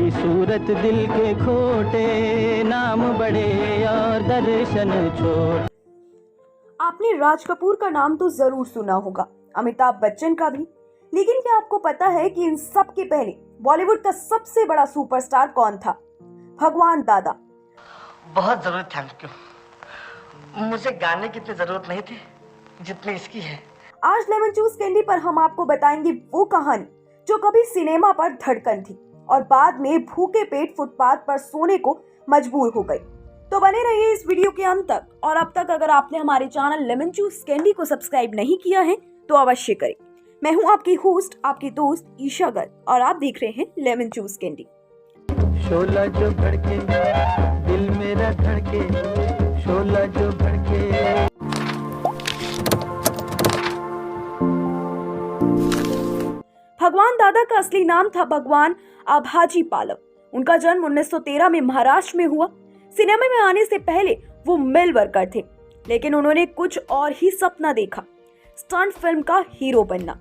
तेरी सूरत दिल के खोटे, नाम बड़े और दर्शन छोटे। आपने राज कपूर का नाम तो जरूर सुना होगा, अमिताभ बच्चन का भी, लेकिन क्या आपको पता है कि इन सब के पहले बॉलीवुड का सबसे बड़ा सुपरस्टार कौन था? भगवान दादा। बहुत जरूरत, थैंक यू। मुझे गाने की इतनी जरूरत नहीं थी जितनी इसकी है। आज लेमन जूस कैंडी पर हम आपको बताएंगे वो कहानी जो कभी सिनेमा पर धड़कन थी और बाद में भूखे पेट फुटपाथ पर सोने को मजबूर हो गई। तो बने रहिए इस वीडियो के अंत तक, और अब तक अगर आपने हमारे चैनल लेमन जूस कैंडी को सब्सक्राइब नहीं किया है तो अवश्य करें। मैं हूं आपकी होस्ट, आपकी दोस्त ईशा गर्ग, और आप देख रहे हैं लेमन जूस कैंडी। शोला जो भड़के दिल मेरा धड़के, शोला जो भड़के। भगवान दादा का असली नाम था भगवान आभाजी पालव। उनका जन्म 1913 में महाराष्ट्र में हुआ। सिनेमा में आने से पहले वो मिल वर्कर थे, लेकिन उन्होंने कुछ और ही सपना देखा, स्टंट फिल्म का हीरो बनना।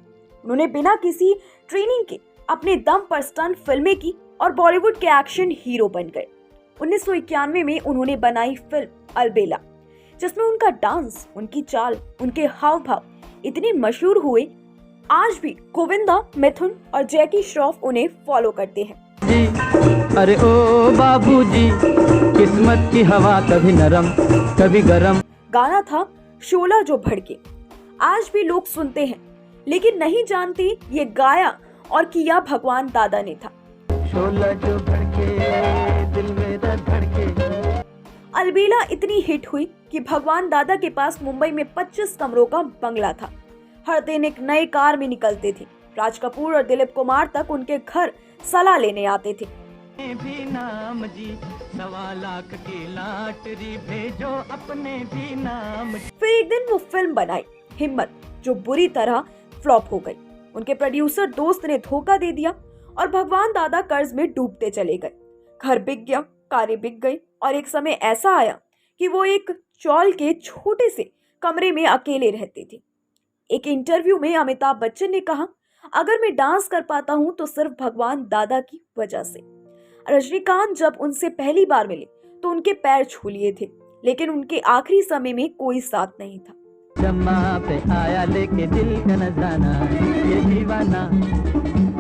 उन्होंने बिना किसी ट्रेनिंग के अपने दम पर स्टंट फिल्में की और बॉलीवुड के एक्शन हीरो बन गए। 1991 में उन्होंने बनाई फिल्म अलबेला, जिसमें उनका डांस, उनकी चाल, उनके हाव भाव इतने मशहूर हुए, आज भी गोविंदा, मिथुन और जैकी श्रॉफ उन्हें फॉलो करते हैं। जी अरे ओ बाबूजी, किस्मत की हवा कभी नरम कभी गरम। गाना था शोला जो भड़के। आज भी लोग सुनते हैं, लेकिन नहीं जानते ये गाया और किया भगवान दादा ने था। शोला जो भड़के दिल मेरा धड़के। अलबेला इतनी हिट हुई कि भगवान दादा के पास मुंबई में 25 कमरों का बंगला था। हर दिन एक नए कार में निकलते थे। राज कपूर और दिलीप कुमार तक उनके घर सलाह लेने आते थे। भी नाम जी, 1.25 लाख की लॉटरी भेजो अपने भी नाम। फिर एक दिन वो फिल्म बनाई हिम्मत, जो बुरी तरह फ्लॉप हो गई। उनके प्रोड्यूसर दोस्त ने धोखा दे दिया और भगवान दादा कर्ज में डूबते चले गए। घर बिक गया, कारें बिक गई, और एक समय ऐसा आया कि वो एक चौल के छोटे से कमरे में अकेले रहते थे। एक इंटरव्यू में अमिताभ बच्चन ने कहा, अगर मैं डांस कर पाता हूं तो सिर्फ भगवान दादा की वजह से। रजनीकांत जब उनसे पहली बार मिले तो उनके पैर छू लिए थे, लेकिन उनके आखिरी समय में कोई साथ नहीं था। जम्मा पे आया लेके दिल का नजराना, ये दीवाना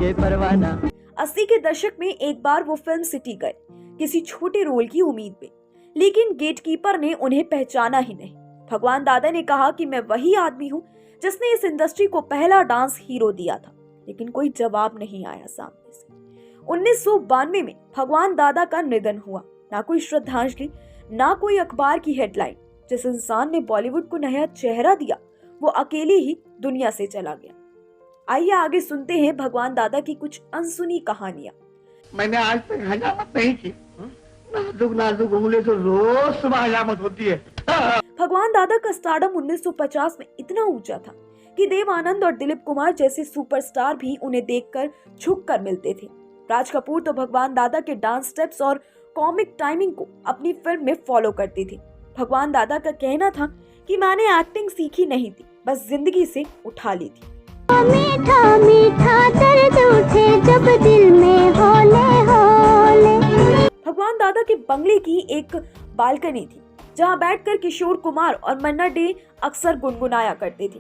ये परवाना। 80 के दशक में एक बार वो फिल्म सिटी गए किसी छोटे रोल की उम्मीद में, लेकिन गेटकीपर ने उन्हें पहचाना ही नहीं। भगवान दादा ने कहा कि मैं वही आदमी हूँ जिसने इस इंडस्ट्री को पहला डांस हीरो दिया था, लेकिन कोई जवाब नहीं आया सामने से। 1992 में भगवान दादा का निधन हुआ। ना कोई श्रद्धांजलि, ना कोई अखबार की हेडलाइन। जिस इंसान ने बॉलीवुड को नया चेहरा दिया, वो अकेले ही दुनिया से चला गया। आइए आगे सुनते हैं भगवान दादा की कुछ अनसुनी कहानियां। मैंने आज तक हजामत नहीं की। नाजुक नाजुक उंगली तो रोज सुबह हजामत होती है। भगवान दादा का स्टारडम 1950 में इतना ऊंचा था कि देव आनंद और दिलीप कुमार जैसे सुपरस्टार भी उन्हें देखकर झुककर मिलते थे। राज कपूर तो भगवान दादा के डांस स्टेप्स और कॉमिक टाइमिंग को अपनी फिल्म में फॉलो करते थे। भगवान दादा का कहना था कि मैंने एक्टिंग सीखी नहीं थी, बस जिंदगी से उठा ली थी। मीठा मीठा दर्द उठे जब दिल में होले होले। भगवान दादा के बंगले की एक बालकनी थी, जहां बैठकर किशोर कुमार और मन्ना डे अक्सर गुनगुनाया करते थे।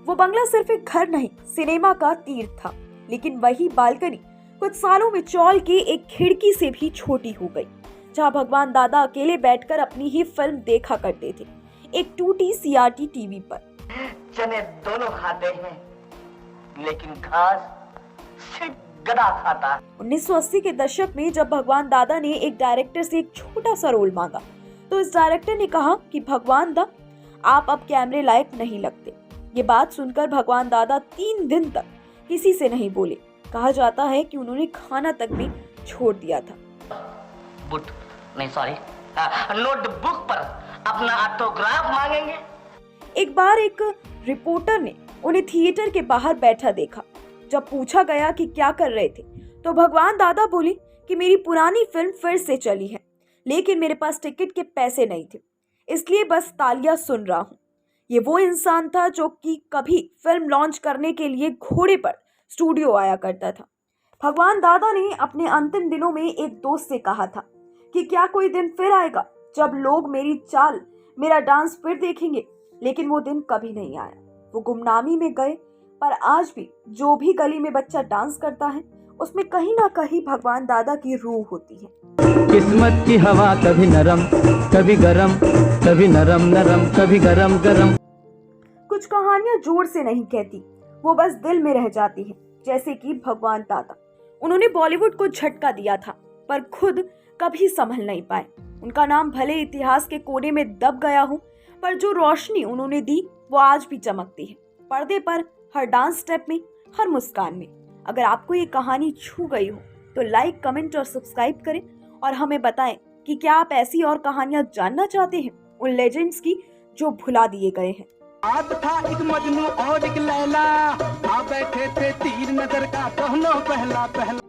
वो बंगला सिर्फ एक घर नहीं, सिनेमा का तीर्थ था। लेकिन वही बालकनी कुछ सालों में चौल के एक खिड़की से भी छोटी हो गई, जहां भगवान दादा अकेले बैठकर अपनी ही फिल्म देखा करते थे, एक टूटी सीआरटी टीवी पर। चने दोनों खाते हैं, लेकिन घास सिर्फ गधा खाता। 1980 के दशक में जब भगवान दादा ने एक डायरेक्टर से एक छोटा सा रोल मांगा, तो इस डायरेक्टर ने कहा कि भगवान दा, आप अब कैमरे लायक नहीं लगते। ये बात सुनकर भगवान दादा 3 दिन तक किसी से नहीं बोले। कहा जाता है कि उन्होंने खाना तक भी छोड़ दिया था। नोटबुक पर अपना ऑटोग्राफ मांगेंगे। एक बार एक रिपोर्टर ने उन्हें थिएटर के बाहर बैठा देखा। जब पूछा गया कि क्या कर रहे थे, तो भगवान दादा बोले कि मेरी पुरानी फिल्म फिर से चली है, लेकिन मेरे पास टिकट के पैसे नहीं थे, इसलिए बस तालियां सुन रहा हूँ। ये वो इंसान था जो कि कभी फिल्म लॉन्च करने के लिए घोड़े पर स्टूडियो आया करता था। भगवान दादा ने अपने अंतिम दिनों में एक दोस्त से कहा था कि क्या कोई दिन फिर आएगा जब लोग मेरी चाल, मेरा डांस फिर देखेंगे, लेकिन वो दिन कभी नहीं आया। वो गुमनामी में गए, पर आज भी जो भी गली में बच्चा डांस करता है उसमें कहीं ना कहीं भगवान दादा की रूह होती है। किस्मत की हवा कभी नरम कभी गरम, कभी नरम नरम कभी गरम गरम। कुछ कहानियां जोर से नहीं कहती, वो बस दिल में रह जाती है, जैसे कि भगवान दादा। उन्होंने बॉलीवुड को झटका दिया था, पर खुद कभी संभल नहीं पाए। उनका नाम भले इतिहास के कोने में दब गया हो, पर जो रोशनी उन्होंने दी वो आज भी चमकती है, पर्दे पर, हर डांस स्टेप में, हर मुस्कान में। अगर आपको ये कहानी छू गई हो तो लाइक, कमेंट और सब्सक्राइब करें और हमें बताएं कि क्या आप ऐसी और कहानियां जानना चाहते हैं उन लेजेंड्स की जो भुला दिए गए हैं। आप था एक मजनू और एक लैला, आ बैठे थे तीर नजर का दोनों पहला पहला।